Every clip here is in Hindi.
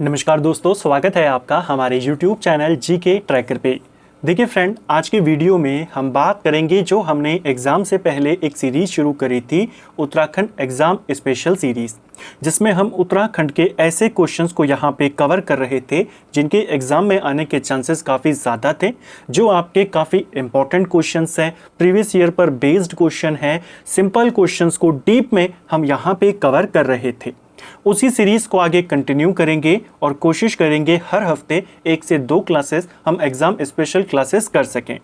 नमस्कार दोस्तों, स्वागत है आपका हमारे YouTube चैनल जीके ट्रैकर पे। देखिए फ्रेंड, आज के वीडियो में हम बात करेंगे जो हमने एग्ज़ाम से पहले एक सीरीज़ शुरू करी थी, उत्तराखंड एग्ज़ाम स्पेशल सीरीज़, जिसमें हम उत्तराखंड के ऐसे क्वेश्चंस को यहाँ पे कवर कर रहे थे जिनके एग्ज़ाम में आने के चांसेस काफ़ी ज़्यादा थे, जो आपके काफ़ी इंपॉर्टेंट क्वेश्चंस हैं, प्रीवियस ईयर पर बेस्ड क्वेश्चन है, सिंपल क्वेश्चंस को डीप में हम यहाँ पे कवर कर रहे थे। उसी सीरीज़ को आगे कंटिन्यू करेंगे और कोशिश करेंगे हर हफ्ते 1 से 2 क्लासेस हम एग्ज़ाम स्पेशल क्लासेस कर सकें।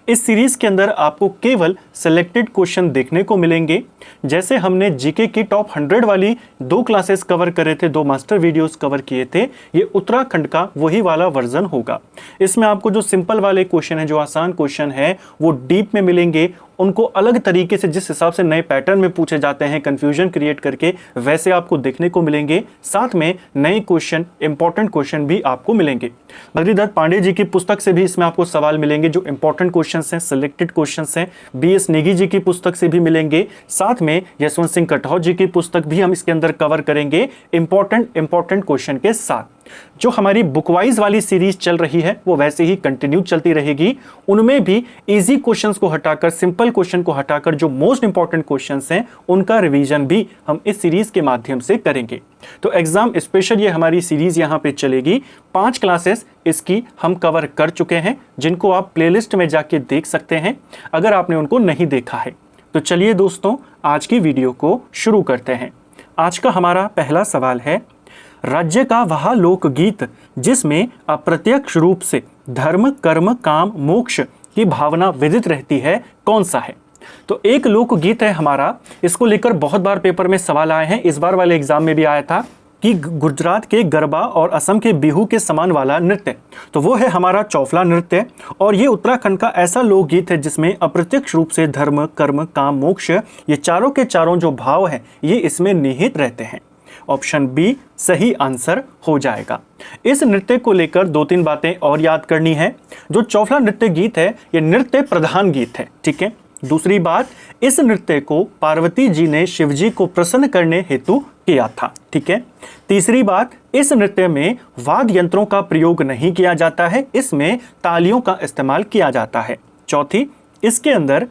इस सीरीज़ के अंदर आपको केवल सिलेक्टेड क्वेश्चन देखने को मिलेंगे। जैसे हमने जीके की टॉप 100 वाली 2 क्लासेस कवर करे थे, 2 मास्टर वीडियोस कवर किए थे, ये उत्तराखंड का वही वाला वर्जन होगा। इसमें आपको जो सिंपल वाले क्वेश्चन है, जो आसान क्वेश्चन है, वो डीप में मिलेंगे। उनको अलग तरीके से, जिस हिसाब से नए पैटर्न में पूछे जाते हैं कंफ्यूजन क्रिएट करके, वैसे आपको देखने को मिलेंगे। साथ में नए क्वेश्चन, इंपॉर्टेंट क्वेश्चन भी आपको मिलेंगे। बद्रीदत्त पांडे जी की पुस्तक से भी इसमें आपको सवाल मिलेंगे जो इंपॉर्टेंट क्वेश्चंस हैं, सिलेक्टेड क्वेश्चंस हैं। बीएस नेगी जी की पुस्तक से भी मिलेंगे। साथ में यशवंत सिंह कटौच जी की पुस्तक भी हम इसके अंदर कवर करेंगे इंपॉर्टेंट क्वेश्चन के साथ। जो हमारी बुकवाइज वाली सीरीज चल रही है वो वैसे ही कंटिन्यू चलती रहेगी। उनमें भी इजी क्वेश्चंस को हटाकर, सिंपल क्वेश्चन को हटाकर, जो मोस्ट इंपॉर्टेंट क्वेश्चंस हैं उनका रिवीजन भी हम इस सीरीज के माध्यम से करेंगे। तो एग्जाम स्पेशल ये हमारी सीरीज यहाँ पे चलेगी। 5 क्लासेस इसकी हम कवर कर चुके हैं, जिनको आप प्लेलिस्ट में जाके देख सकते हैं अगर आपने उनको नहीं देखा है। तो चलिए दोस्तों, आज की वीडियो को शुरू करते हैं। आज का हमारा पहला सवाल है, राज्य का वह लोकगीत जिसमें अप्रत्यक्ष रूप से धर्म, कर्म, काम, मोक्ष की भावना विदित रहती है, कौन सा है? तो एक लोकगीत है हमारा, इसको लेकर बहुत बार पेपर में सवाल आए हैं। इस बार वाले एग्जाम में भी आया था कि गुजरात के गरबा और असम के बिहू के समान वाला नृत्य, तो वो है हमारा चौफला नृत्य। और ये उत्तराखंड का ऐसा लोकगीत है जिसमें अप्रत्यक्ष रूप से धर्म, कर्म, काम, मोक्ष, ये चारों के चारों जो भाव हैं ये इसमें निहित रहते हैं। ऑप्शन बी सही आंसर हो जाएगा। इस नृत्य को लेकर 2-3 बातें और याद करनी है। जो चौफला नृत्य गीत है ये नृत्य प्रधान गीत है, ठीक है। दूसरी बात, इस नृत्य को पार्वती जी ने शिव जी को प्रसन्न करने हेतु किया था, ठीक है। तीसरी बात, इस नृत्य में वाद्य यंत्रों का प्रयोग नहीं किया जाता है, इसमें तालियों का इस्तेमाल किया जाता है। चौथी, इसके अंदर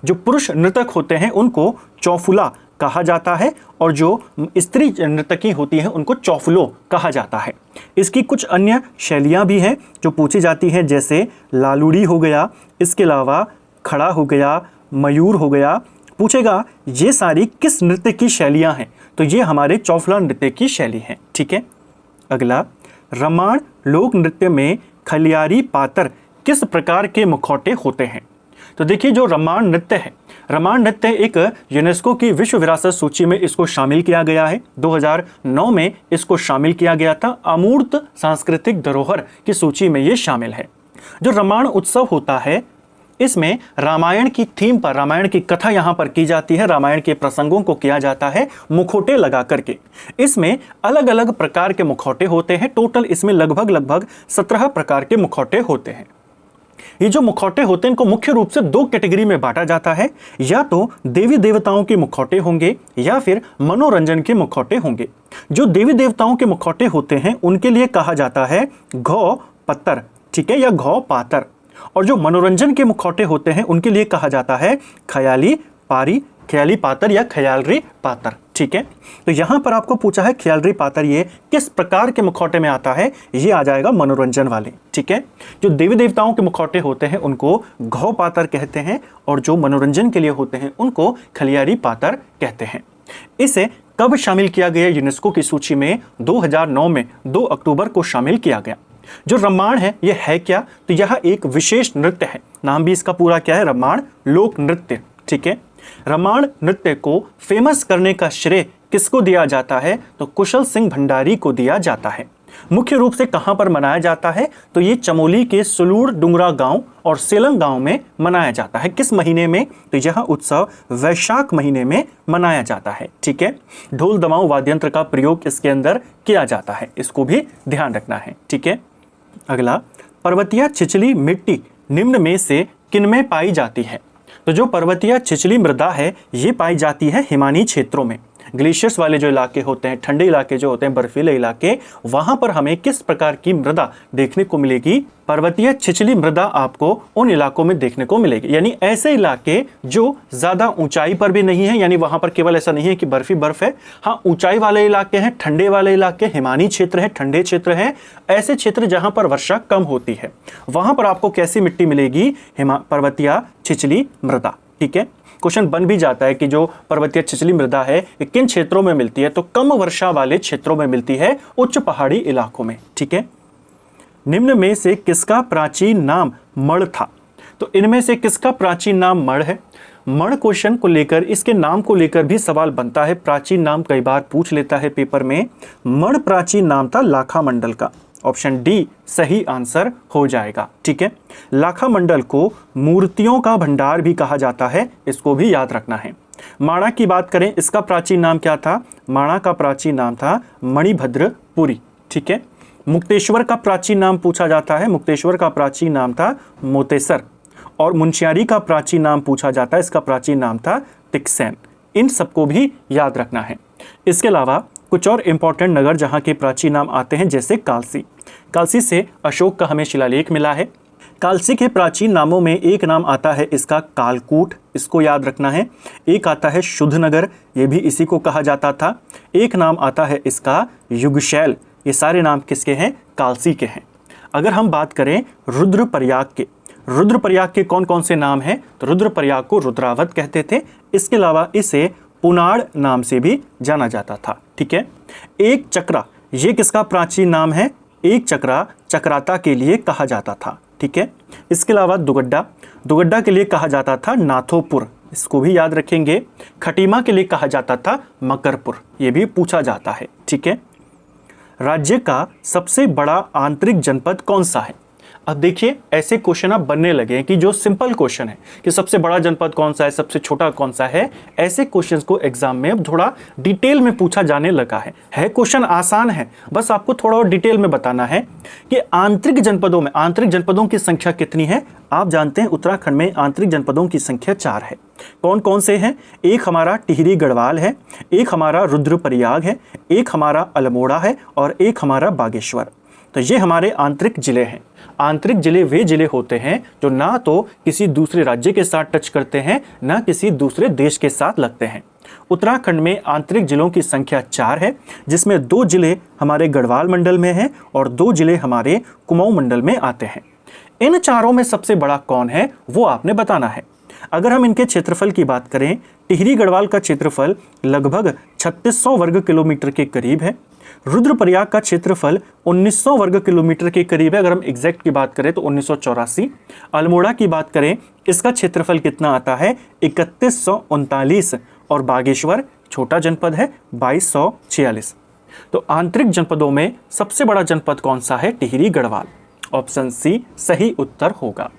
जो पुरुष नृतक होते हैं उनको चौफुला कहा जाता है और जो स्त्री नर्तकी होती है उनको चौफुलो कहा जाता है। इसकी कुछ अन्य शैलियाँ भी हैं जो पूछी जाती हैं, जैसे लालूड़ी हो गया, इसके अलावा खड़ा हो गया, मयूर हो गया। पूछेगा ये सारी किस नृत्य की शैलियाँ हैं, तो ये हमारे चौफला नृत्य की शैली हैं, ठीक है। अगला, रमाण लोक नृत्य में खलियारी पातर किस प्रकार के मुखौटे होते हैं? तो देखिए, जो रमाण नृत्य है, रमाण नृत्य एक यूनेस्को की विश्व विरासत सूची में इसको शामिल किया गया है। 2009 में इसको शामिल किया गया था, अमूर्त सांस्कृतिक धरोहर की सूची में ये शामिल है। जो रमाण उत्सव होता है, इसमें रामायण की थीम पर, रामायण की कथा यहाँ पर की जाती है, रामायण के प्रसंगों को किया जाता है मुखौटे लगा करके। इसमें अलग अलग प्रकार के मुखौटे होते हैं। टोटल इसमें लगभग 17 प्रकार के मुखौटे होते हैं। ये जो मुखौटे होते हैं इनको मुख्य रूप से 2 कैटेगरी में बांटा जाता है, या तो देवी देवताओं के मुखौटे होंगे या फिर मनोरंजन के मुखौटे होंगे। जो देवी देवताओं के मुखौटे होते हैं उनके लिए कहा जाता है घौ पत्तर, ठीक है, या घौ पातर। और जो मनोरंजन के मुखौटे होते हैं उनके लिए कहा जाता है ख्याली पारी, ख्याली पातर या ख्यालरी पातर, ठीक है। तो यहाँ पर आपको पूछा है ख्यालरी पातर ये किस प्रकार के मुखौटे में आता है, ये आ जाएगा मनोरंजन वाले, ठीक है। जो देवी देवताओं के मुखौटे होते हैं उनको घौ पातर कहते हैं और जो मनोरंजन के लिए होते हैं उनको खलियारी पातर कहते हैं। इसे कब शामिल किया गया यूनेस्को की सूची में? 2009 में 2 अक्टूबर को शामिल किया गया। जो रमाण है ये है क्या? तो यह एक विशेष नृत्य है, नाम भी इसका पूरा क्या है, रमाण लोक नृत्य, ठीक है। रमाण नृत्य को फेमस करने का श्रेय किसको दिया जाता है? तो कुशल सिंह भंडारी को दिया जाता है। मुख्य रूप से कहां पर मनाया जाता है? तो ये चमोली के सुलूर डुंगरा गांव और सेलंग गांव में मनाया जाता है। किस महीने में? तो यह उत्सव वैशाख महीने में मनाया जाता है, ठीक है। ढोल दमाऊ वाद्यंत्र का प्रयोग इसके अंदर किया जाता है, इसको भी ध्यान रखना है, ठीक है। अगला, पर्वतीय छिछली मिट्टी निम्न में से किनमें पाई जाती है? तो जो पर्वतीय छिछली मृदा है ये पाई जाती है हिमानी क्षेत्रों में। ग्लेशियर्स वाले जो इलाके होते हैं, ठंडे इलाके जो होते हैं, बर्फीले इलाके, वहां पर हमें किस प्रकार की मृदा देखने को मिलेगी? पर्वतीय छिछली मृदा आपको उन इलाकों में देखने को मिलेगी। यानी ऐसे इलाके जो ज्यादा ऊंचाई पर भी नहीं है, यानी वहां पर केवल ऐसा नहीं है कि बर्फ ही बर्फ है, हाँ ऊंचाई वाले इलाके हैं, ठंडे वाले इलाके, हिमानी क्षेत्र है, ठंडे क्षेत्र है, ऐसे क्षेत्र जहां पर वर्षा कम होती है, वहां पर आपको कैसी मिट्टी मिलेगी? पर्वतीय छिछली मृदा। ठीक है, क्वेश्चन बन भी जाता है कि जो पर्वतीय छिछली मृदा है ये किन क्षेत्रों में मिलती है? तो कम वर्षा वाले क्षेत्रों में मिलती है, उच्च पहाड़ी इलाकों में। ठीक है, निम्न में से किसका प्राचीन नाम मड़ था? तो इनमें से किसका प्राचीन नाम मड़ है? मड़ क्वेश्चन को लेकर, इसके नाम को लेकर भी सवाल बनता है, प्राचीन नाम कई बार पूछ लेता है पेपर में। मड़ प्राचीन नाम था लाखा मंडल का। ऑप्शन डी सही आंसर हो जाएगा। ठीक है, लाखा मंडल को मूर्तियों का भंडार भी कहा जाता है, इसको भी याद रखना है। माणा की बात करें, इसका प्राचीन नाम क्या था? माणा का प्राचीन नाम था मणिभद्रपुरी। ठीक है, मुक्तेश्वर का प्राचीन नाम पूछा जाता है, मुक्तेश्वर का प्राचीन नाम था मोतेसर। और मुंशियारी का प्राचीन नाम पूछा जाता है, इसका प्राचीन नाम था तिक्सैन। इन सबको भी याद रखना है। इसके अलावा कुछ और इंपॉर्टेंट नगर जहाँ के प्राचीन नाम आते हैं, जैसे कालसी। कालसी से अशोक का हमें शिलालेख मिला है। कालसी के प्राचीन नामों में एक नाम आता है इसका कालकूट, इसको याद रखना है। एक आता है शुद्ध नगर, ये भी इसी को कहा जाता था। एक नाम आता है इसका युगशैल। ये सारे नाम किसके हैं? कालसी के हैं। अगर हम बात करें रुद्रप्रयाग के, रुद्रप्रयाग के कौन कौन से नाम हैं? तो रुद्रप्रयाग को रुद्रावत कहते थे। इसके अलावा इसे पुनाड़ नाम से भी जाना जाता था। ठीक है, एक चक्रा, ये किसका प्राचीन नाम है? एक चक्रा चक्राता के लिए कहा जाता था। ठीक है, इसके अलावा दुगड्डा, दुगड्डा के लिए कहा जाता था नाथोपुर, इसको भी याद रखेंगे। खटीमा के लिए कहा जाता था मकरपुर, ये भी पूछा जाता है। ठीक है, राज्य का सबसे बड़ा आंतरिक जनपद कौन सा है? अब देखिए, ऐसे क्वेश्चन अब बनने लगे हैं कि जो सिंपल क्वेश्चन है कि सबसे बड़ा जनपद कौन सा है, सबसे छोटा कौन सा है, ऐसे क्वेश्चंस को एग्जाम में अब थोड़ा डिटेल में पूछा जाने लगा है क्वेश्चन आसान है, बस आपको थोड़ा और डिटेल में बताना है कि आंतरिक जनपदों में, आंतरिक जनपदों की संख्या कितनी है। आप जानते हैं उत्तराखंड में आंतरिक जनपदों की संख्या 4 है। कौन कौन से हैं? एक हमारा टिहरी गढ़वाल है, एक हमारा रुद्रप्रयाग है, एक हमारा अल्मोड़ा है और एक हमारा बागेश्वर। तो ये हमारे आंतरिक जिले हैं। आंतरिक जिले वे जिले होते हैं जो ना तो किसी दूसरे राज्य के साथ टच करते हैं, ना किसी दूसरे देश के साथ लगते हैं। उत्तराखंड में आंतरिक जिलों की संख्या 4 है, जिसमें 2 जिले हमारे गढ़वाल मंडल में हैं और 2 जिले हमारे कुमाऊं मंडल में आते हैं। इन चारों में सबसे बड़ा कौन है वो आपने बताना है। अगर हम इनके क्षेत्रफल की बात करें, टिहरी गढ़वाल का क्षेत्रफल लगभग 3600 वर्ग किलोमीटर के करीब है। रुद्रप्रयाग का क्षेत्रफल 1900 वर्ग किलोमीटर के करीब है। अगर हम एग्जैक्ट की बात करें तो 1984। अल्मोड़ा की बात करें, इसका क्षेत्रफल कितना आता है? 3139। और बागेश्वर छोटा जनपद है, 2246। तो आंतरिक जनपदों में सबसे बड़ा जनपद कौन सा है? टिहरी गढ़वाल। ऑप्शन सी सही उत्तर होगा।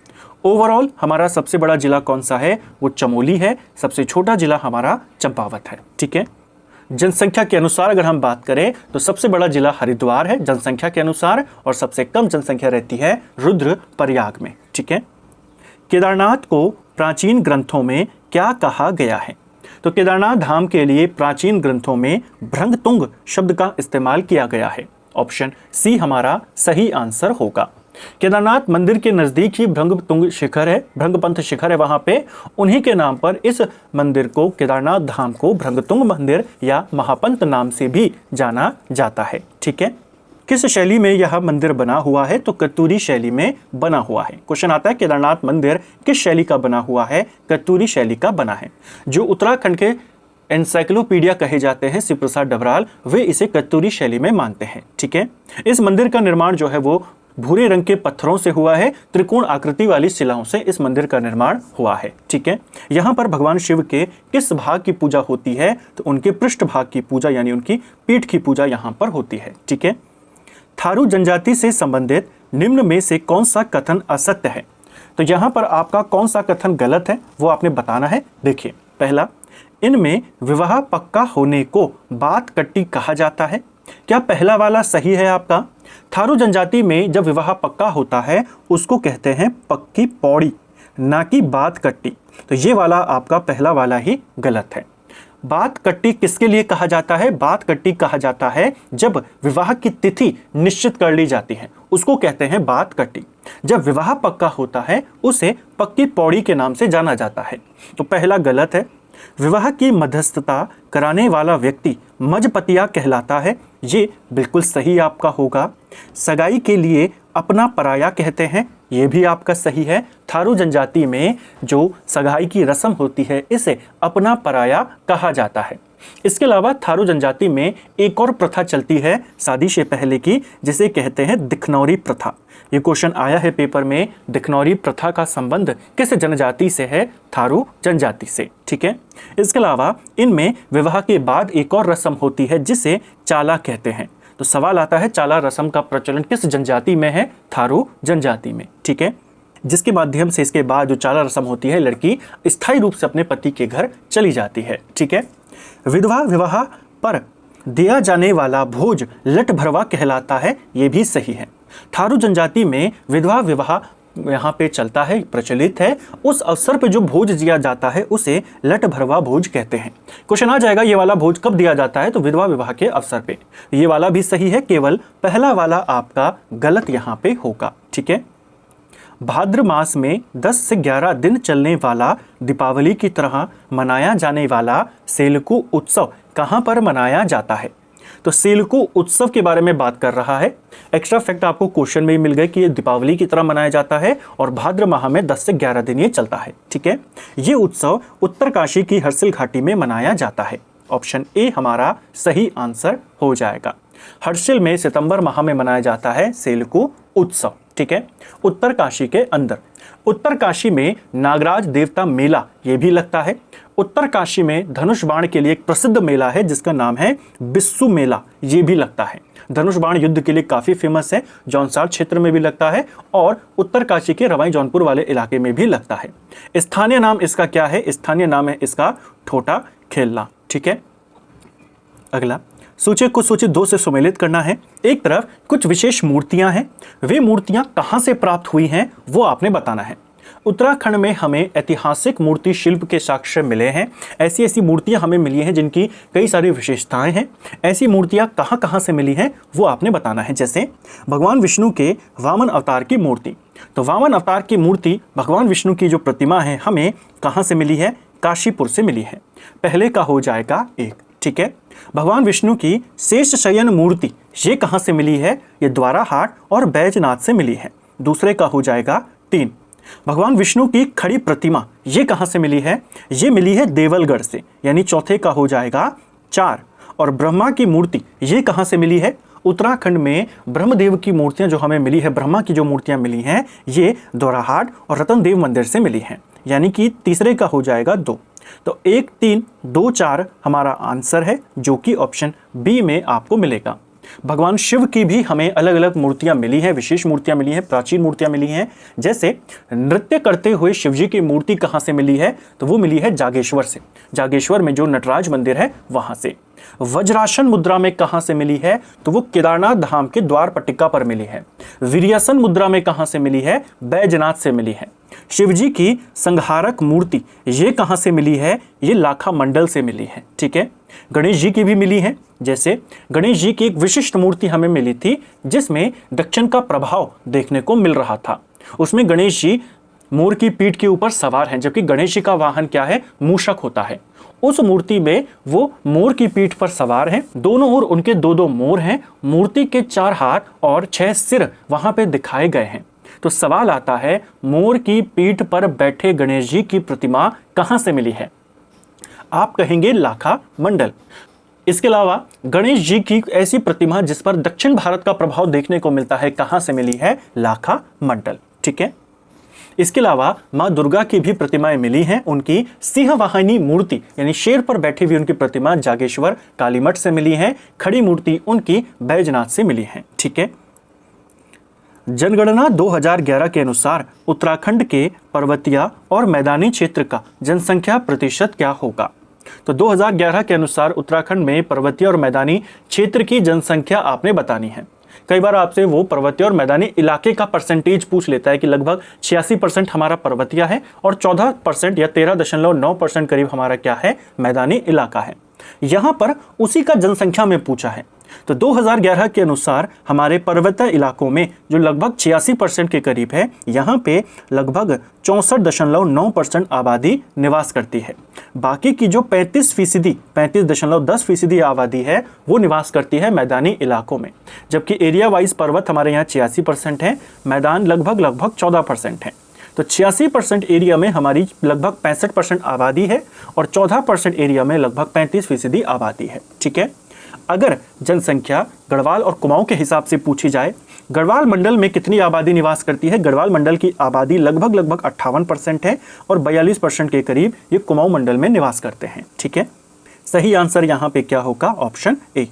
ओवरऑल हमारा सबसे बड़ा जिला कौन सा है? वो चमोली है। सबसे छोटा जिला हमारा चंपावत है। ठीक है, जनसंख्या के अनुसार अगर हम बात करें तो सबसे बड़ा जिला हरिद्वार है जनसंख्या के अनुसार, और सबसे कम जनसंख्या रहती है रुद्रप्रयाग में। ठीक है, केदारनाथ को प्राचीन ग्रंथों में क्या कहा गया है? तो केदारनाथ धाम के लिए प्राचीन ग्रंथों में भृंगतुंग शब्द का इस्तेमाल किया गया है। ऑप्शन सी हमारा सही आंसर होगा। केदारनाथ मंदिर के नजदीक ही भृंगतुंग शिखर है, भृंगपंथ शिखर है वहां पे। उन्हीं के नाम पर इस मंदिर को, केदारनाथ धाम को भृंगतुंग मंदिर या महापंत नाम से भी जाना जाता है। ठीक है, किस शैली में यह मंदिर बना हुआ है? तो कत्यूरी शैली में बना हुआ है। क्वेश्चन आता है केदारनाथ मंदिर किस शैली का बना हुआ है? कत्यूरी शैली का बना है। जो उत्तराखंड के एनसाइक्लोपीडिया कहे जाते हैं शिव प्रसाद डबराल, वे इसे कत्यूरी शैली में मानते हैं। ठीक है, इस मंदिर का निर्माण जो है वो भूरे रंग के पत्थरों से हुआ है, त्रिकोण आकृति वाली शिलाओं से इस मंदिर का निर्माण हुआ है। ठीक है, यहाँ पर भगवान शिव के किस भाग की पूजा होती है? तो उनके पृष्ठ भाग की पूजा, यानी उनकी पीठ की पूजा यहाँ पर होती है। ठीक है, थारू जनजाति से संबंधित निम्न में से कौन सा कथन असत्य है? तो यहाँ पर आपका कौन सा कथन गलत है वो आपने बताना है। देखिए, पहला, इनमें विवाह पक्का होने को बात कट्टी कहा जाता है। क्या पहला वाला सही है आपका? थारू जनजाति में जब विवाह पक्का होता है उसको कहते हैं पक्की पौड़ी, ना कि बात कट्टी। तो ये वाला आपका पहला वाला ही गलत है। बात कट्टी किसके लिए कहा जाता है? बात कट्टी कहा जाता है जब विवाह की तिथि निश्चित कर ली जाती है, उसको कहते हैं बात कट्टी। जब विवाह पक्का होता है उसे पक्की पौड़ी के नाम से जाना जाता है। तो पहला गलत है। विवाह की मध्यस्थता कराने वाला व्यक्ति मजपतिया कहलाता है, ये बिल्कुल सही आपका होगा। सगाई के लिए अपना पराया कहते हैं, ये भी आपका सही है। थारू जनजाति में जो सगाई की रस्म होती है इसे अपना पराया कहा जाता है। इसके अलावा थारू जनजाति में एक और प्रथा चलती है शादी से पहले की, जिसे कहते हैं दिखनौरी प्रथा। ये क्वेश्चन आया है पेपर में, दिखनौरी प्रथा का संबंध किस जनजाति से है? थारू जनजाति से। ठीक है। इसके अलावा इनमें विवाह के बाद एक और रस्म होती है जिसे चाला कहते हैं। तो सवाल आता है चाला रस्म का प्रचलन किस जनजाति में है? थारू जनजाति में। ठीक है। जिसके माध्यम से इसके बाद जो चाला रस्म होती है, लड़की स्थायी रूप से अपने पति के घर चली जाती है। ठीक है। विधवा विवाह पर दिया जाने वाला भोज लट भरवा कहलाता है, ये भी सही है। थारू जनजाति में विधवा विवाह यहाँ पे चलता है, प्रचलित है। उस अवसर पे जो भोज दिया जाता है उसे लट भरवा भोज कहते हैं। क्वेश्चन आ जाएगा ये वाला भोज कब दिया जाता है? तो विधवा विवाह के अवसर पे। ये वाला भी सही है, केवल पहला वाला आपका गलत यहाँ पे होगा। ठीक है। भाद्र मास में 10 से 11 दिन चलने वाला दीपावली की तरह मनाया जाने वाला सेलकू उत्सव कहाँ पर मनाया जाता है? तो सेलकू उत्सव के बारे में बात कर रहा है। एक्स्ट्रा फैक्ट आपको क्वेश्चन में ही मिल गए कि ये दीपावली की तरह मनाया जाता है और भाद्र माह में 10 से 11 दिन ये चलता है। ठीक है। ये उत्सव उत्तरकाशी की हर्सिल घाटी में मनाया जाता है। ऑप्शन ए हमारा सही आंसर हो जाएगा। हर्सिल में सितंबर माह में मनाया जाता है सेलकू उत्सव। ठीक है। उत्तरकाशी के अंदर, उत्तरकाशी में नागराज देवता मेला ये भी लगता है। उत्तरकाशी में धनुष बाण के लिए एक प्रसिद्ध मेला है जिसका नाम है बिस्सू मेला, ये भी लगता है। धनुष बाण युद्ध के लिए काफ़ी फेमस है, जौनसार क्षेत्र में भी लगता है और उत्तरकाशी के रवाई जौनपुर वाले इलाके में भी लगता है। स्थानीय नाम इसका क्या है? स्थानीय नाम है इसका ठोटा खेलना। ठीक है। अगला, सूची को सूची 2 से सम्मिलित करना है। एक तरफ कुछ विशेष मूर्तियां हैं, वे मूर्तियां कहां से प्राप्त हुई हैं वो आपने बताना है। उत्तराखंड में हमें ऐतिहासिक मूर्ति शिल्प के साक्ष्य मिले हैं। ऐसी ऐसी मूर्तियां हमें मिली हैं जिनकी कई सारी विशेषताएं हैं। ऐसी मूर्तियां कहां कहां से मिली हैं वो आपने बताना है। जैसे भगवान विष्णु के वामन अवतार की मूर्ति, तो वामन अवतार की मूर्ति भगवान विष्णु की जो प्रतिमा है हमें कहां से मिली है? काशीपुर से मिली है। पहले का हो जाएगा 1। ठीक है। भगवान विष्णु की शेष शयन मूर्ति ये कहां से मिली है? ये द्वाराहाट और बैजनाथ से मिली है। दूसरे का हो जाएगा 3। भगवान विष्णु की खड़ी प्रतिमा ये कहां से मिली है? ये मिली है देवलगढ़ से, यानी चौथे का हो जाएगा 4। और ब्रह्मा की मूर्ति ये कहां से मिली है? उत्तराखंड में ब्रह्मदेव की मूर्तियां जो हमें मिली है, ब्रह्मा की जो मूर्तियां मिली हैं ये द्वाराहाट और रतनदेव मंदिर से मिली हैं, यानी कि तीसरे का हो जाएगा 2। तो 1, 3, 2, 4 हमारा आंसर है, जो कि ऑप्शन बी में आपको मिलेगा। भगवान शिव की भी हमें अलग अलग मूर्तियां मिली हैं, विशेष मूर्तियां मिली हैं, प्राचीन मूर्तियां मिली हैं। जैसे नृत्य करते हुए शिव जी की मूर्ति कहां से मिली है? तो वो मिली है जागेश्वर से। जागेश्वर में जो नटराज मंदिर है वहां से। वज्रासन मुद्रा में कहां से मिली है? तो वो केदारनाथ धाम के द्वार पट्टिका पर मिली है। वीर्यासन मुद्रा में कहां से मिली है? बैजनाथ से मिली है। शिवजी की संहारक मूर्ति ये कहां से मिली है? ये लाखा मंडल से मिली है। ठीक है। गणेश जी की भी मिली है। जैसे गणेश जी की एक विशिष्ट मूर्ति हमें मिली थी जिसमें दक्षिण का प्रभाव देखने को मिल रहा था। उसमें गणेश जी मोर की पीठ के ऊपर सवार हैं, जबकि गणेश जी का वाहन क्या है? मूषक होता है। उस मूर्ति में वो मोर की पीठ पर सवार हैं, दोनों ओर उनके 2-2 मोर हैं। मूर्ति के 4 हाथ और 6 सिर वहां पे दिखाए गए हैं। तो सवाल आता है मोर की पीठ पर बैठे गणेश जी की प्रतिमा कहां से मिली है? आप कहेंगे लाखा मंडल। इसके अलावा गणेश जी की ऐसी प्रतिमा जिस पर दक्षिण भारत का प्रभाव देखने को मिलता है कहां से मिली है? लाखा मंडल। ठीक है। इसके अलावा माँ दुर्गा की भी प्रतिमाएं मिली हैं। उनकी सिंह वाहिनी मूर्ति यानी शेर पर बैठी हुई उनकी प्रतिमा जागेश्वर कालीमठ से मिली है। खड़ी मूर्ति उनकी बैजनाथ से मिली है। ठीक है। जनगणना 2011 के अनुसार उत्तराखंड के पर्वतीय और मैदानी क्षेत्र का जनसंख्या प्रतिशत क्या होगा? तो 2011 के अनुसार उत्तराखंड में पर्वतीय और मैदानी क्षेत्र की जनसंख्या आपने बतानी है। कई बार आपसे वो पर्वतीय और मैदानी इलाके का परसेंटेज पूछ लेता है कि लगभग 86% हमारा पर्वतीय है और 14% या 13.9% करीब हमारा क्या है, मैदानी इलाका है। यहाँ पर उसी का जनसंख्या में पूछा है। तो 2011 के अनुसार हमारे पर्वतीय इलाकों में जो लगभग 86% के करीब है, यहाँ पे लगभग 64.9% आबादी निवास करती है। बाकी की जो 35.10% आबादी है वो निवास करती है मैदानी इलाकों में, जबकि एरिया वाइज पर्वत हमारे यहाँ 86% है, मैदान लगभग 14% है। तो 86% एरिया में हमारी लगभग 65% आबादी है और 14% एरिया में लगभग 35% आबादी है। ठीक है। अगर जनसंख्या गढ़वाल और कुमाऊं के हिसाब से पूछी जाए, गढ़वाल मंडल में कितनी आबादी निवास करती है? गढ़वाल मंडल की आबादी लगभग 58% है और 42% के करीब ये कुमाऊं मंडल में निवास करते हैं। ठीक है। सही आंसर यहाँ पे क्या होगा? Option A.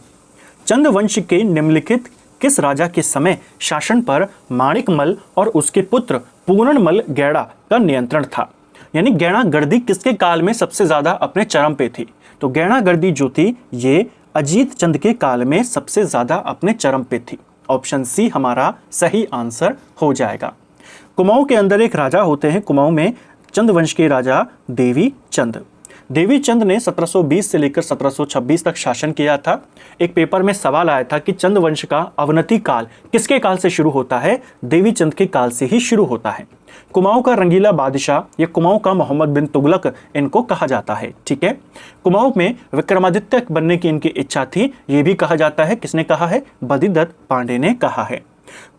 चंद वंश के निम्नलिखित किस राजा के समय शासन पर माणिकमल और उसके पुत्र पूर्णमल गैड़ा का नियंत्रण था? यानी गैड़ागर्दी किसके काल में सबसे ज्यादा अपने चरम पे थी? तो गैड़ागर्दी जो थी ये अजीत चंद के काल में सबसे ज्यादा अपने चरम पे थी। ऑप्शन सी हमारा सही आंसर हो जाएगा। कुमाऊं के अंदर एक राजा होते हैं, कुमाऊं में चंद वंश के राजा देवी चंद। देवी चंद ने 1720 से लेकर 1726 तक शासन किया था। एक पेपर में सवाल आया था कि चंद वंश का अवनति काल किसके काल से शुरू होता है? देवी चंद के काल से ही शुरू होता है। कुमाऊं का रंगीला बादशाह या कुमाऊं का मोहम्मद बिन तुगलक इनको कहा जाता है। ठीक है। कुमाऊं में विक्रमादित्य बनने की इनकी इच्छा थी, ये भी कहा जाता है। किसने कहा है? बदिदत्त पांडे ने कहा है।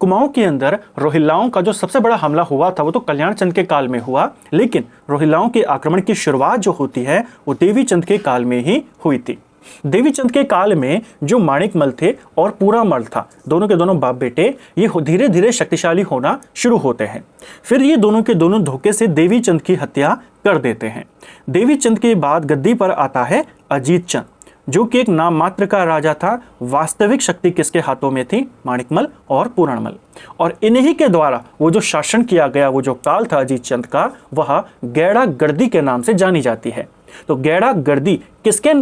कुमाऊं के अंदर रोहिल्लाओं का जो सबसे बड़ा हमला हुआ था वो तो कल्याण चंद के काल में हुआ, लेकिन रोहिल्लाओं के आक्रमण की शुरुआत जो होती है वो देवी चंद के काल में ही हुई थी। देवी चंद के काल में जो माणिकमल थे और पूरामल था, दोनों के दोनों बाप बेटे, ये धीरे धीरे शक्तिशाली होना शुरू होते हैं। फिर ये दोनों के दोनों धोखे से देवी चंद की हत्या कर देते हैं। देवी चंद के बाद गद्दी पर आता है अजीत चंद, जो कि एक नाम मात्र का राजा था। वास्तविक शक्ति किसके हाथों में थी? माणिकमल और पूर्णमल। और इन्हीं के द्वारा वो जो शासन किया गया, वो जो काल था अजीत चंद का, वह गैड़ागर्दी के नाम से जानी जाती है। तो गैड़ागर्दी किसके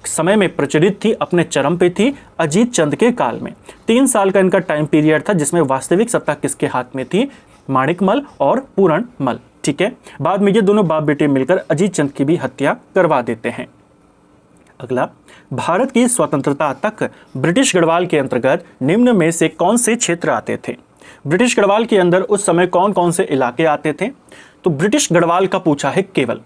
समय में प्रचलित थी? अपने चरम पे थी अजीत चंद के काल में। 3 साल का इनका टाइम पीरियड था, जिसमें वास्तविक सत्ता किसके हाथ में थी? माणिकमल और पूर्णमल। ठीक है। बाद में ये दोनों बाप बेटे मिलकर अजीत चंद की भी हत्या करवा देते हैं। अगला, भारत की स्वतंत्रता तक ब्रिटिश गढ़वाल के अंतर्गत निम्न में से कौन से क्षेत्र आते थे? ब्रिटिश गढ़वाल के अंदर उस समय कौन कौन से इलाके आते थे? तो ब्रिटिश गढ़वाल का पूछा है केवल।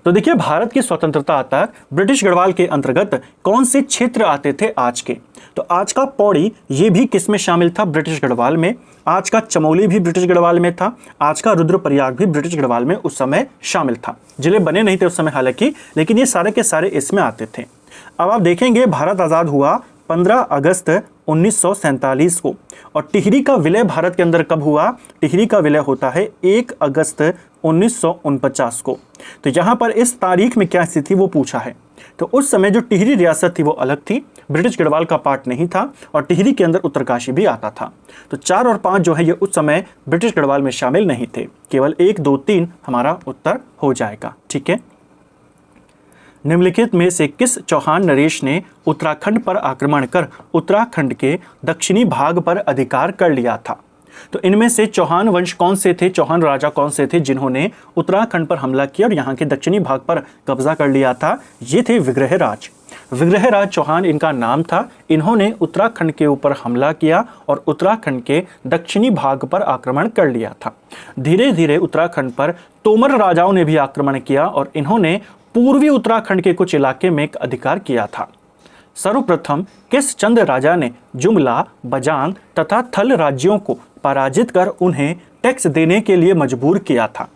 तो देखिए, भारत की स्वतंत्रता तक ब्रिटिश गढ़वाल के अंतर्गत कौन से क्षेत्र आते थे आज के? तो आज का पौड़ी ये भी किस में शामिल था? ब्रिटिश गढ़वाल में। आज का चमोली भी ब्रिटिश गढ़वाल में था। आज का रुद्रप्रयाग भी ब्रिटिश गढ़वाल में उस समय शामिल था। जिले बने नहीं थे उस समय हालांकि, लेकिन ये सारे के सारे इसमें आते थे। अब आप देखेंगे, भारत आज़ाद हुआ 15 अगस्त 1947 को, और टिहरी का विलय भारत के अंदर कब हुआ? टिहरी का विलय होता है 1 अगस्त 1949 को। तो यहाँ पर इस तारीख में क्या स्थिति वो पूछा है। तो उस समय जो टिहरी रियासत थी वो अलग थी, ब्रिटिश गढ़वाल का पार्ट नहीं था, और टिहरी के अंदर उत्तरकाशी भी आता था। तो 4 और 5 जो है ये उस समय ब्रिटिश गढ़वाल में शामिल नहीं थे। केवल 1, 2, 3 हमारा उत्तर हो जाएगा। ठीक है। निम्नलिखित में से किस चौहान नरेश ने उत्तराखंड पर आक्रमण कर उत्तराखंड के दक्षिणी भाग पर अधिकार कर लिया था? तो इनमें से चौहान वंश कौन से थे, चौहान राजा कौन से थे जिन्होंने उत्तराखंड पर हमला किया और यहाँ के दक्षिणी भाग पर कब्जा कर लिया था? ये थे विग्रहराज। विग्रहराज चौहान इनका नाम था। इन्होंने उत्तराखंड के ऊपर हमला किया और उत्तराखंड के दक्षिणी भाग पर आक्रमण कर लिया था। धीरे धीरे उत्तराखंड पर तोमर राजाओं ने भी आक्रमण किया और इन्होंने पूर्वी उत्तराखंड के कुछ इलाके में एक अधिकार किया था। सर्वप्रथम किस चंद राजा ने जुमला, बजांग तथा थल राज्यों को पराजित कर उन्हें टैक्स देने के लिए मजबूर किया था?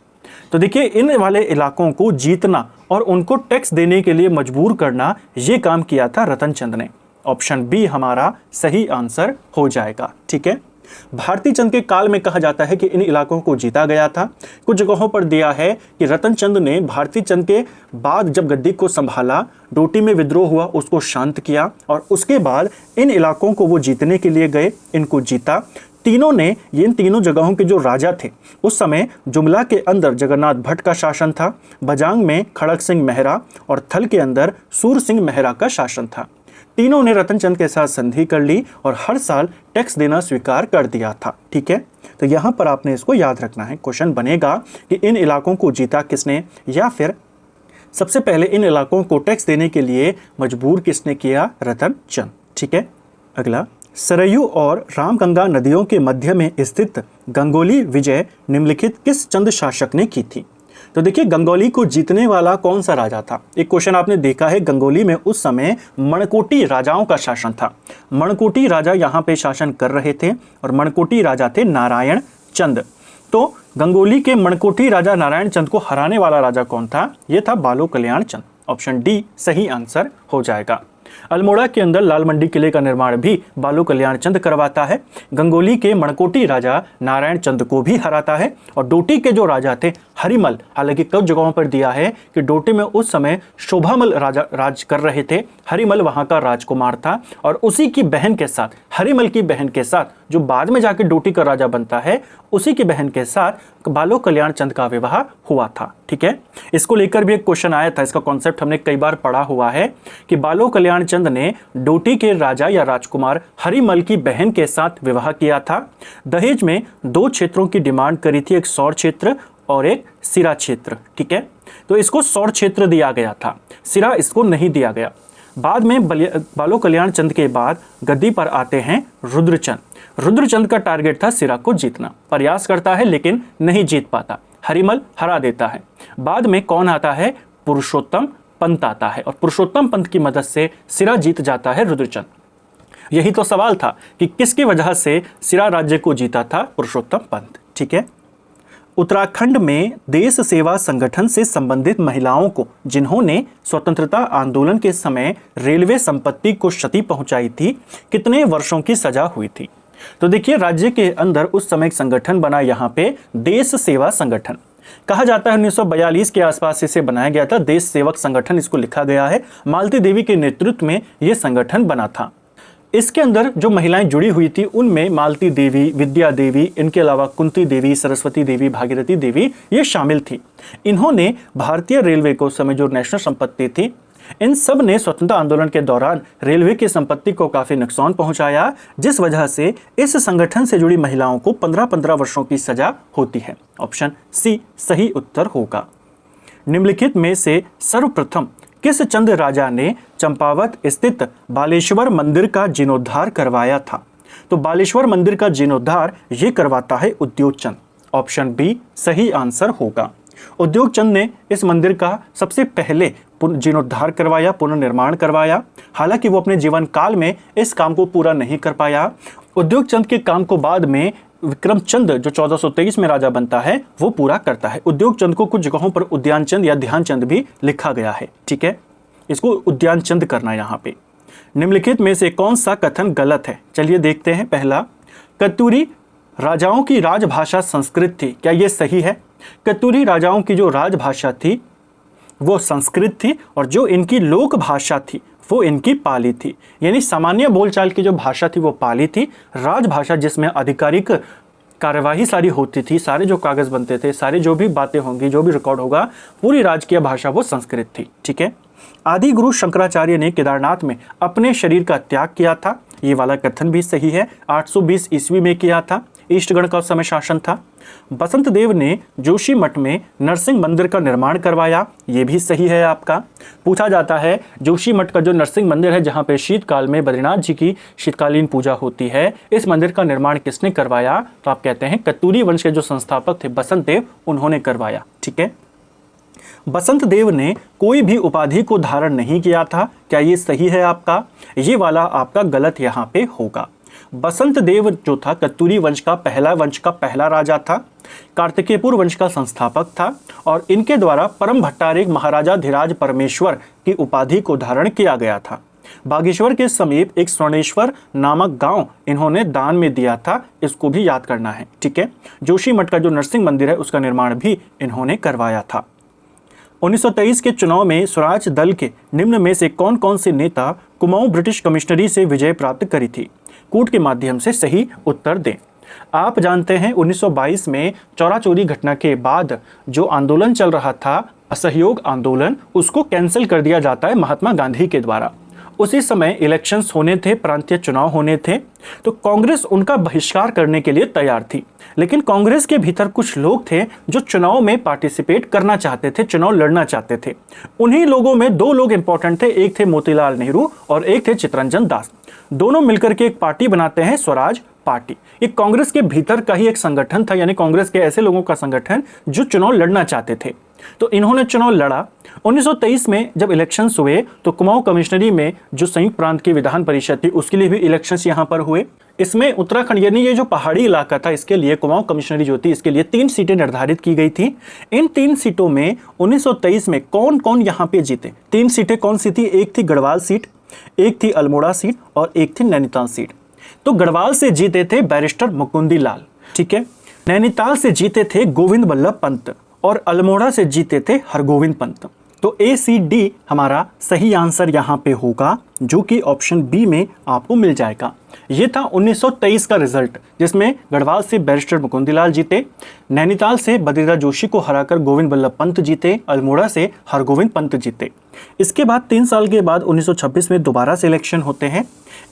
तो देखिए, इन वाले इलाकों को जीतना और उनको टैक्स देने के लिए मजबूर करना, ये काम किया था रतन चंद ने। ऑप्शन बी हमारा सही आंसर हो जाएगा। ठीक है। भारती चंद के काल में कहा जाता है कि इन इलाकों को जीता गया था। कुछ जगहों पर दिया है कि रतन चंद ने भारती चंद के बाद जब गद्दी को संभाला, डोटी में विद्रोह हुआ, उसको शांत किया और उसके बाद इन इलाकों को वो जीतने के लिए गए, इनको जीता। तीनों ने, इन तीनों जगहों के जो राजा थे उस समय, जुमला के अंदर जगन्नाथ भट्ट का शासन था, बजांग में खड़क सिंह मेहरा और थल के अंदर सूर सिंह मेहरा का शासन था। तीनों ने रतनचंद के साथ संधि कर ली और हर साल टैक्स देना स्वीकार कर दिया था। ठीक है, तो यहाँ पर आपने इसको याद रखना है। क्वेश्चन बनेगा कि इन इलाकों को जीता किसने, या फिर सबसे पहले इन इलाकों को टैक्स देने के लिए मजबूर किसने किया, रतनचंद। ठीक है, अगला, सरयू और रामगंगा नदियों के मध्य में स्थित गंगोली विजय निम्नलिखित किस चंद शासक ने की थी। तो देखिए, गंगोली को जीतने वाला कौन सा राजा था। एक क्वेश्चन आपने देखा है, गंगोली में उस समय मणकोटी राजाओं का शासन था। मणकोटी राजा यहाँ पे शासन कर रहे थे और मणकोटी राजा थे नारायण चंद। तो गंगोली के मणकोटी राजा नारायण चंद को हराने वाला राजा कौन था, यह था बालो कल्याण चंद। ऑप्शन डी सही आंसर हो जाएगा। अल्मोड़ा के अंदर लाल मंडी किले का निर्माण भी बालो कल्याण चंद करवाता है। गंगोली के मणकोटी राजा नारायण चंद को भी हराता है। और डोटी के जो राजा थे हरिमल, हालांकि कई जगहों पर दिया है कि डोटी में उस समय शोभामल राजा राज कर रहे थे। हरिमल वहां का राजकुमार था और उसी की बहन के साथ, हरिमल की बहन के साथ, जो बाद में जाके डोटी का राजा बनता है, उसी की बहन के साथ बालो कल्याण चंद का विवाह हुआ था। ठीक है, इसको लेकर भी एक क्वेश्चन आया था। इसका कॉन्सेप्ट हमने कई बार पढ़ा हुआ है कि बालो कल्याण चंद ने डोटी के राजा या राजकुमार हरिमल की बहन के साथ विवाह किया था। दहेज में 2 क्षेत्रों की डिमांड करी थी, एक सौर क्षेत्र और एक सिरा क्षेत्र। ठीक है, तो इसको सौर क्षेत्र दिया गया था, सिरा इसको नहीं दिया गया। बाद में बालो कल्याण चंद के बाद गद्दी पर आते हैं रुद्रचंद। रुद्रचंद का टारगेट था सिरा को जीतना, प्रयास करता है लेकिन नहीं जीत पाता, हरिमल हरा देता है। बाद में कौन आता है, पुरुषोत्तम पंत आता है और पुरुषोत्तम पंत की मदद से सिरा जीत जाता है रुद्रचंद। यही तो सवाल था कि किसकी वजह से सिरा राज्य को जीता था, पुरुषोत्तम पंत। ठीक है, उत्तराखंड में देश सेवा संगठन से संबंधित महिलाओं को, जिन्होंने स्वतंत्रता आंदोलन के समय रेलवे संपत्ति को क्षति पहुंचाई थी, कितने वर्षों की सजा हुई थी। तो देखिए, राज्य के अंदर उस समय एक संगठन बना, यहाँ पे देश सेवा संगठन कहा जाता है। 1942 के आसपास इसे बनाया गया था, देश सेवक संगठन इसको लिखा गया है। मालती देवी के नेतृत्व में यह संगठन बना था। इसके अंदर जो महिलाएं जुड़ी हुई थी उनमें मालती देवी, विद्या देवी, इनके अलावा कुंती देवी, सरस्वती देवी, भागीरथी देवी ये शामिल थी। इन्होंने भारतीय रेलवे को, समय जो नेशनल संपत्ति थी, इन सब ने स्वतंत्रता आंदोलन के दौरान रेलवे की संपत्ति को काफी नुकसान पहुंचाया, जिस वजह से इस संगठन से जुड़ी महिलाओं को 15-15 वर्षों की सजा होती है। ऑप्शन सी सही उत्तर होगा। निम्नलिखित में से सर्वप्रथम किस चंद राजा ने चंपावत स्थित बालेश्वर मंदिर का जीर्णोद्धार करवाया था। तो बालेश्वर मंदिर का जीर्णोद्धार ये करवाता है उद्योग चंद। ऑप्शन बी सही आंसर होगा। उद्योग चंद ने इस मंदिर का सबसे पहले जीर्णोद्धार करवाया, पुनर्निर्माण करवाया। हालांकि वो अपने जीवन काल में इस काम को पूरा नहीं कर पाया। उद्योग चंद के काम को बाद में विक्रम चंद, जो 1423 में राजा बनता है, वो पूरा करता है। उद्योग चंद को कुछ जगहों पर उद्यान चंद या ध्यान चंद भी लिखा गया है। ठीक है, इसको उद्यान चंद करना है यहाँ पे। निम्नलिखित में से कौन सा कथन गलत है, चलिए देखते हैं। पहला, कत्यूरी राजाओं की राजभाषा संस्कृत थी, क्या ये सही है। कत्यूरी राजाओं की जो राजभाषा थी वो संस्कृत थी और जो इनकी लोक भाषा थी वो इनकी पाली थी। यानी सामान्य बोलचाल की जो भाषा थी वो पाली थी। राजभाषा जिसमें आधिकारिक कार्यवाही सारी होती थी, सारे जो कागज बनते थे, सारी जो भी बातें होंगी, जो भी रिकॉर्ड होगा, पूरी राजकीय भाषा वो संस्कृत थी। ठीक है, आदि गुरु शंकराचार्य ने केदारनाथ में अपने शरीर का त्याग किया था, ये वाला कथन भी सही है। 820 ईस्वी में किया था, ईस्टगण का उस समय शासन था। बसंत देव ने जोशी मठ में नरसिंह मंदिर का निर्माण करवाया, ये भी सही है आपका। पूछा जाता है जोशी मठ का जो नरसिंह मंदिर है, जहाँ पे शीतकाल में बद्रीनाथ जी की शीतकालीन पूजा होती है, इस मंदिर का निर्माण किसने करवाया। तो आप कहते हैं कत्यूरी वंश के जो संस्थापक थे बसंत देव, उन्होंने करवाया। ठीक है, बसंत देव ने कोई भी उपाधि को धारण नहीं किया था, क्या ये सही है आपका। ये वाला आपका गलत यहाँ पे होगा। बसंत देव जो था कत्यूरी वंश का पहला राजा था, कार्तिकेयपुर वंश का संस्थापक था और इनके द्वारा परम भट्टारिक महाराजा धीराज परमेश्वर की उपाधि को धारण किया गया था। बागेश्वर के समीप एक स्वर्णेश्वर नामक गांव इन्होंने दान में दिया था, इसको भी याद करना है। ठीक है, जोशी मठ का जो नरसिंह मंदिर है उसका निर्माण भी इन्होंने करवाया था। 1923 के चुनाव में स्वराज दल के निम्न में से कौन कौन से नेता कुमाऊं ब्रिटिश कमिश्नरी से विजय प्राप्त करी थी। कूट के माध्यम से सही उत्तर दें। आप जानते हैं 1922 में चौरा चोरी घटना के बाद जो आंदोलन चल रहा था, असहयोग आंदोलन, उसको कैंसिल कर दिया जाता है महात्मा गांधी के द्वारा उसी समय इलेक्शंस होने थे, प्रांतीय चुनाव होने थे, तो कांग्रेस उनका बहिष्कार करने के लिए तैयार थी। लेकिन कांग्रेस के भीतर कुछ लोग थे जो चुनाव में पार्टिसिपेट करना चाहते थे, चुनाव लड़ना चाहते थे। उन्हीं लोगों में दो लोग इंपॉर्टेंट थे, एक थे मोतीलाल नेहरू और एक थे चित्तरंजन दास। दोनों मिलकर के एक पार्टी बनाते हैं, स्वराज पार्टी। ये कांग्रेस के भीतर का ही एक संगठन था, यानी कांग्रेस के ऐसे लोगों का संगठन जो चुनाव लड़ना चाहते थे। तो इन्होंने चुनाव लड़ा। 1923 में जब इलेक्शंस हुए तो कुमाऊं कमिश्नरी में जो संयुक्त प्रांत की विधान परिषद थी उसके लिए भी इलेक्शंस यहां पर हुए। इसमें उत्तराखंड यानी ये जो पहाड़ी इलाका था इसके लिए कुमाऊं कमिश्नरी जो थी इसके लिए 3 सीटें निर्धारित की गई थी। इन 3 सीटों में 1923 में कौन कौन यहां पे जीते? 3 सीटें कौन सी थी? एक थी गढ़वाल सीट, एक थी अल्मोड़ा सीट और एक थी नैनीताल सीट। तो गढ़वाल से जीते थे बैरिस्टर मुकुंदी लाल, ठीक है। नैनीताल से जीते थे गोविंद बल्लभ पंत और अल्मोड़ा से जीते थे हरगोविंद पंत। तो ACD हमारा सही आंसर यहाँ पे होगा, जो कि ऑप्शन बी में आपको मिल जाएगा। ये था 1923 का रिजल्ट, जिसमें गढ़वाल से बैरिस्टर मुकुंदीलाल जीते, नैनीताल से बद्रीदास जोशी को हराकर गोविंद बल्लभ पंत जीते, अल्मोड़ा से हरगोविंद पंत जीते। इसके बाद 3 साल के बाद 1926 में दोबारा से इलेक्शन होते हैं।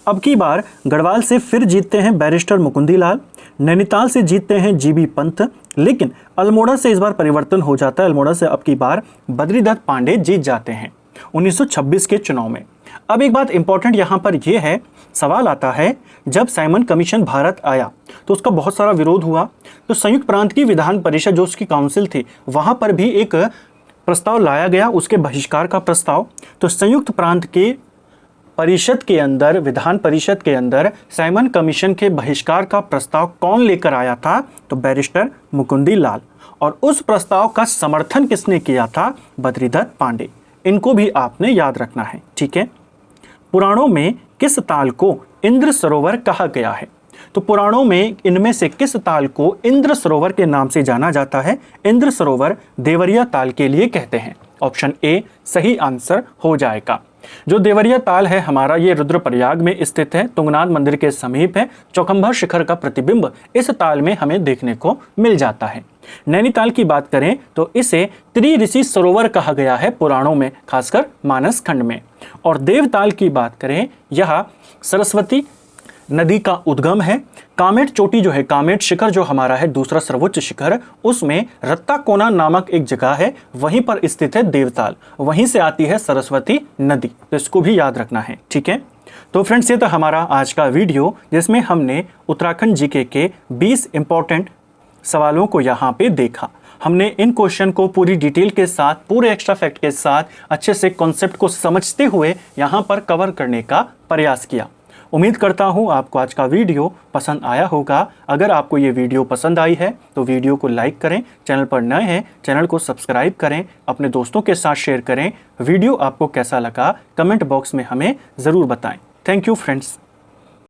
अब की बार गढ़वाल से फिर जीतते हैं बैरिस्टर मुकुंदीलाल, नैनीताल से जीतते हैं GB पंत, लेकिन अल्मोड़ा से इस बार परिवर्तन हो जाता है। अल्मोड़ा से अब की बार बद्रीदत्त पांडे जीत जाते हैं 1926 के चुनाव में। अब एक बात इंपॉर्टेंट यहाँ पर यह है, सवाल आता है जब साइमन कमीशन भारत आया तो उसका बहुत सारा विरोध हुआ। तो संयुक्त प्रांत की विधान परिषद जो उसकी काउंसिल थी वहाँ पर भी एक प्रस्ताव लाया गया, उसके बहिष्कार का प्रस्ताव। तो संयुक्त प्रांत के परिषद के अंदर, विधान परिषद के अंदर साइमन कमीशन के बहिष्कार का प्रस्ताव कौन लेकर आया था? तो बैरिस्टर मुकुंदी लाल। और उस प्रस्ताव का समर्थन किसने किया था? बद्रीदत्त पांडे। इनको भी आपने याद रखना है, ठीक है। पुराणों में किस ताल को इंद्र सरोवर कहा गया है? तो पुराणों में इनमें से किस ताल को इंद्र सरोवर के नाम से जाना जाता है? इंद्र सरोवर देवरिया ताल के लिए कहते हैं। ऑप्शन ए सही आंसर हो जाएगा। जो देवरिया ताल है हमारा, ये रुद्रप्रयाग में स्थित है, तुंगनाथ मंदिर के समीप है। चौखंबा शिखर का प्रतिबिंब इस ताल में हमें देखने को मिल जाता है। नैनीताल की बात करें तो इसे त्रिऋषि सरोवर कहा गया है पुराणों में, खासकर मानस खंड में। और देवताल की बात करें, यह सरस्वती नदी का उद्गम है। कामेट चोटी जो है, कामेट शिखर जो हमारा है दूसरा सर्वोच्च शिखर, उसमें रत्ताकोना नामक एक जगह है, वहीं पर स्थित है देवताल, वहीं से आती है सरस्वती नदी। तो इसको भी याद रखना है, ठीक है। तो फ्रेंड्स, ये था हमारा आज का वीडियो जिसमें हमने उत्तराखंड जीके के 20 इंपॉर्टेंट सवालों को यहाँ पे देखा। हमने इन क्वेश्चन को पूरी डिटेल के साथ, पूरे एक्स्ट्रा फैक्ट के साथ, अच्छे से कॉन्सेप्ट को समझते हुए यहाँ पर कवर करने का प्रयास किया। उम्मीद करता हूँ आपको आज का वीडियो पसंद आया होगा। अगर आपको ये वीडियो पसंद आई है तो वीडियो को लाइक करें, चैनल पर नए हैं चैनल को सब्सक्राइब करें, अपने दोस्तों के साथ शेयर करें। वीडियो आपको कैसा लगा कमेंट बॉक्स में हमें ज़रूर बताएं। Thank you friends.